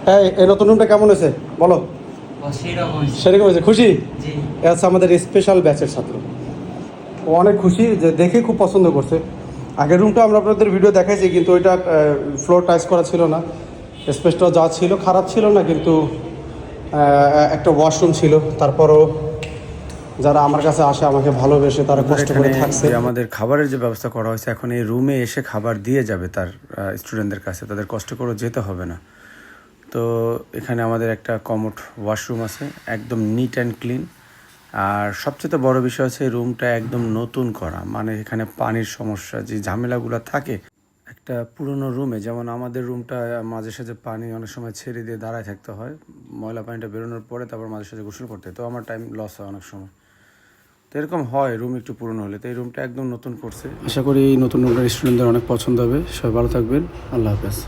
হ্যাঁ, এই নতুন রুমটা কেমন হয়েছে বলো? সেরকম হয়েছে, খুশি? এ হচ্ছে আমাদের স্পেশাল ব্যাচের ছাত্র, ও অনেক খুশি, যে দেখে খুব পছন্দ করছে। আগের রুমটা আমরা আপনাদের ভিডিও দেখাইছি, কিন্তু ওইটা ফ্লোর টাইস করা ছিল না, স্পেসটা যা ছিল খারাপ ছিল না, কিন্তু একটা ওয়াশরুম ছিল। তারপরও যারা আমার কাছে আসে আমাকে ভালোবেসে তারা কষ্ট করে থাকছে। আমাদের খাবারের যে ব্যবস্থা করা হয়েছে, এখন এই রুমে এসে খাবার দিয়ে যাবে তার স্টুডেন্টদের কাছে, তাদের কষ্ট করে যেতে হবে না। তো এখানে আমাদের একটা কমোড ওয়াশরুম আছে, একদম নিট অ্যান্ড ক্লিন। আর সবচেয়ে বড় বিষয় হচ্ছে রুমটা একদম নতুন করা, মানে এখানে পানির সমস্যা যে ঝামেলাগুলো থাকে একটা পুরনো রুমে, যেমন আমাদের রুমটা মাঝে সাঝে পানি অনেক সময় ছেড়ে দিয়ে দাঁড়ায় থাকতে হয়, ময়লা পানিটা বেরোনোর পরে তারপর মাঝে সাঝে গোসল করতে হয়, তো আমার টাইম লস হয় অনেক সময়। তো এরকম হয় রুম একটু পুরনো হলে। তো এই রুমটা একদম নতুন করছে, আশা করি এই নতুন রুমটা স্টুডেন্টদের অনেক পছন্দ হবে। সবাই ভালো থাকবেন, আল্লাহ হাফেজ।